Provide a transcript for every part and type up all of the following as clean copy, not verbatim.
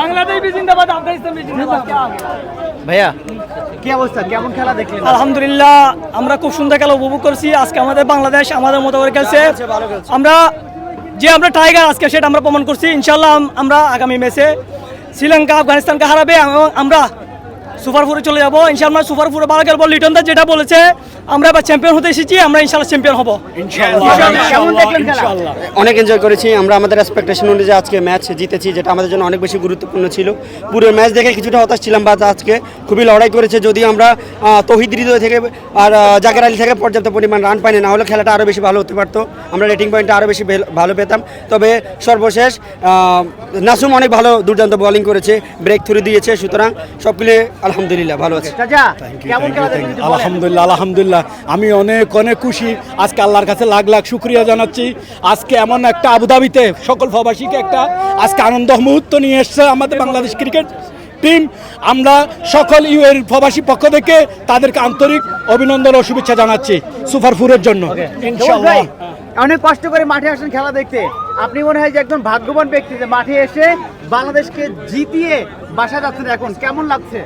বাংলাদেশ জিন্দাবাদ, আফগানিস্তান জিন্দাবাদ। ভাইয়া কি অবস্থা, কেমন খেলা দেখলেন? আলহামদুলিল্লাহ, আমরা খুব সুন্দর খেলা উপভোগ করছি। আজকে আমাদের বাংলাদেশ আমাদের মতো করে খেলছে। আমরা টাইগার আজকে সেটা আমরা প্রমাণ করছি। ইনশাল্লাহ আমরা আগামী ম্যাচে শ্রীলঙ্কা আফগানিস্তানকে হারাবে, আমরা সুপার ফোরে চলে যাবো। ইনশাআল্লাহ সুপার ফোরে ভালো খেলবো। লিটন দা যেটা বলেছে, আমরা এবার চ্যাম্পিয়ন হতে এসেছি, আমরা ইনশাআল্লাহ চ্যাম্পিয়ন হবো। কেমন দেখলেন খেলা? অনেক এনজয় করেছি আমরা, আমাদের এক্সপেকটেশন অনুযায়ী আজকে ম্যাচ জিতেছি, যেটা আমাদের জন্য অনেক বেশি গুরুত্বপূর্ণ ছিল। পুরো ম্যাচ দেখে কিছুটা হতাশ ছিলাম, বা আজকে খুবই লড়াই করেছে। যদিও আমরা তৌহিদ হৃদয় থেকে আর জাকের আলী থেকে পর্যাপ্ত পরিমাণ রান পাইনি, না হলে খেলাটা আরও বেশি ভালো হতে পারতো, আমরা রেটিং পয়েন্টটা আরও বেশি ভালো পেতাম। তবে সর্বশেষ নাসুম অনেক ভালো দুর্দান্ত বোলিং করেছে, ব্রেক থ্রু দিয়েছে। সুতরাং সব মিলে আলহামদুলিল্লাহ ভালো আছে। চাচা কেমন খেলা দেখলেন? আলহামদুলিল্লাহ, আলহামদুলিল্লাহ, আমি অনেক অনেক খুশি আজকে। আল্লাহর কাছে লাখ লাখ শুকরিয়া জানাচ্ছি। আজকে এমন একটা আবুধাবিতে সকল প্রবাসীকে একটা আজকে আনন্দ মুহূর্ত নিয়ে এসছে আমাদের বাংলাদেশ ক্রিকেট টিম। আমরা সকল ইউএর প্রবাসী পক্ষ থেকে তাদেরকে আন্তরিক অভিনন্দন ও শুভেচ্ছা জানাচ্ছি সুপার ফোরের জন্য। ইনশাআল্লাহ অনেক কষ্ট করে মাঠে আসেন খেলা দেখতে, আপনি মনে হয় যে একজন ভাগ্যবান ব্যক্তি যে মাঠে এসে বাংলাদেশকে জিতিয়ে বাসা যাচ্ছেন। এখন কেমন লাগছে?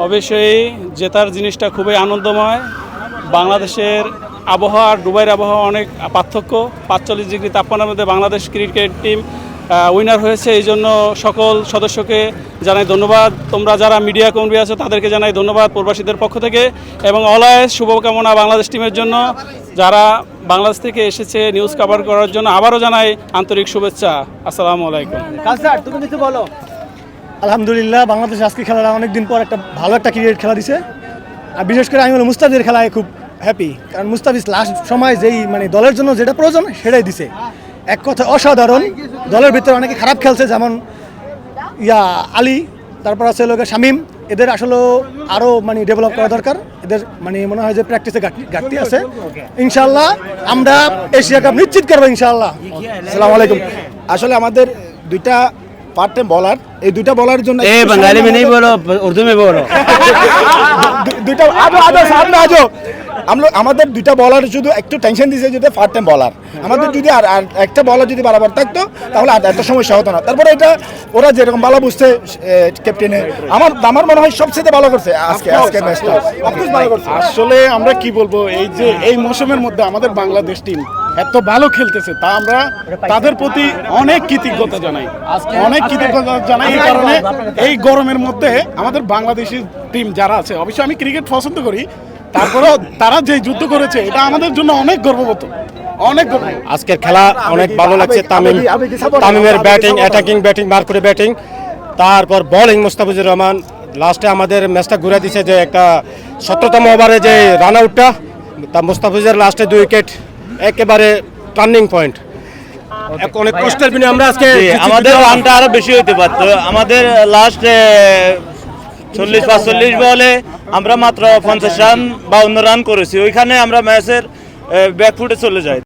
অবশ্যই জেতার জিনিসটা খুবই আনন্দময়। বাংলাদেশের আবহাওয়া আর দুবাইয়ের আবহাওয়া অনেক পার্থক্য। 45 ডিগ্রি তাপমাত্রার মধ্যে বাংলাদেশ ক্রিকেট টিম উইনার হয়েছে। এই জন্য সকল সদস্যকে জানাই ধন্যবাদ। তোমরা যারা মিডিয়া কর্মী আছো তাদেরকে জানাই ধন্যবাদ প্রবাসীদের পক্ষ থেকে, এবং অলওয়েজ শুভকামনা বাংলাদেশ টিমের জন্য। যারা বাংলাদেশ থেকে এসেছে নিউজ কভার করার জন্য আবারও জানাই আন্তরিক শুভেচ্ছা। আসসালামু আলাইকুম। কালসার তুমি কিছু বলো। আলহামদুলিল্লাহ, বাংলাদেশ আজকে খেলাটা অনেকদিন পর একটা ভালো একটা ক্রিকেট খেলা দিছে। আর বিশেষ করে আমি হলো মুস্তাফিজের খেলায় খুব হ্যাপি, কারণ মুস্তাফিজ লাস্ট সময় যেই দলের জন্য যেটা প্রয়োজন সেটাই দিছে। এক কথা অসাধারণ। দলের ভিতরে অনেকে খারাপ খেলছে, যেমন আলী, তারপর আছে লোকের শামীম। এদের আসলে আরও ডেভেলপ করা দরকার। এদের মনে হয় যে প্র্যাকটিসে ঘাটতি আছে। ইনশাআল্লাহ আমরা এশিয়া কাপ নিশ্চিত করবো ইনশাআল্লাহ। আসসালামু আলাইকুম। আসলে আমাদের দুইটা পার্ট টাইম বলার, এই দুইটা বলার জন্য বাঙালি में नहीं बोलो, उर्दू में बोलो। দুইটা আজো আমাদের দুইটা বলার শুধু একটু টেনশন দিয়েছে, যেটা পার্ট টাইম বলার। আমাদের যদি আর একটা বলার যদি বারবার থাকতো তাহলে আর এত সমস্যা হতো না। তারপরে এটা ওরা যেরকম ভালো বুঝছে ক্যাপ্টেনে, আমার মনে হয় সবচেয়ে ভালো করছে আজকে ম্যাচটা ভালো করছে। আসলে আমরা কি বলবো, এই যে এই মৌসুমের মধ্যে আমাদের বাংলাদেশ টিম এত ভালো খেলতেছে, তা আমরা তাদের প্রতি অনেক কৃতজ্ঞতা জানাই, অনেক কৃতজ্ঞতা জানাই। এই কারণে এই গরমের মধ্যে আমাদের বাংলাদেশি টিম যারা আছে, অবশ্যই আমি ক্রিকেট পছন্দ করি, তারপরেও তারা যে যুদ্ধ করেছে এটা আমাদের জন্য অনেক গর্ববোধ, অনেক গর্ব। আজকের খেলা অনেক ভালো লাগছে। তামিমের ব্যাটিং, অ্যাটাকিং ব্যাটিং, বার করে ব্যাটিং, তারপর বোলিং মুস্তাফিজুর রহমান। লাস্টে আমাদের ম্যাচটা ঘুরে দিছে যে একটা 17তম ওভারে যে রান আউটটা, তা মুস্তাফিজের লাস্টে 2 উইকেট একেবারে টার্নিং পয়েন্ট। অনেক কষ্টের বিনিময়ে আমরা আজকে আমাদের রানটা আরো বেশি হতে পারতো। আমাদের লাস্ট 40-45 বলে আমরা মাত্র 50 রান 52 রান করেছি। ওইখানে আমরা ম্যাচের ব্যাকফুটে চলে যাই।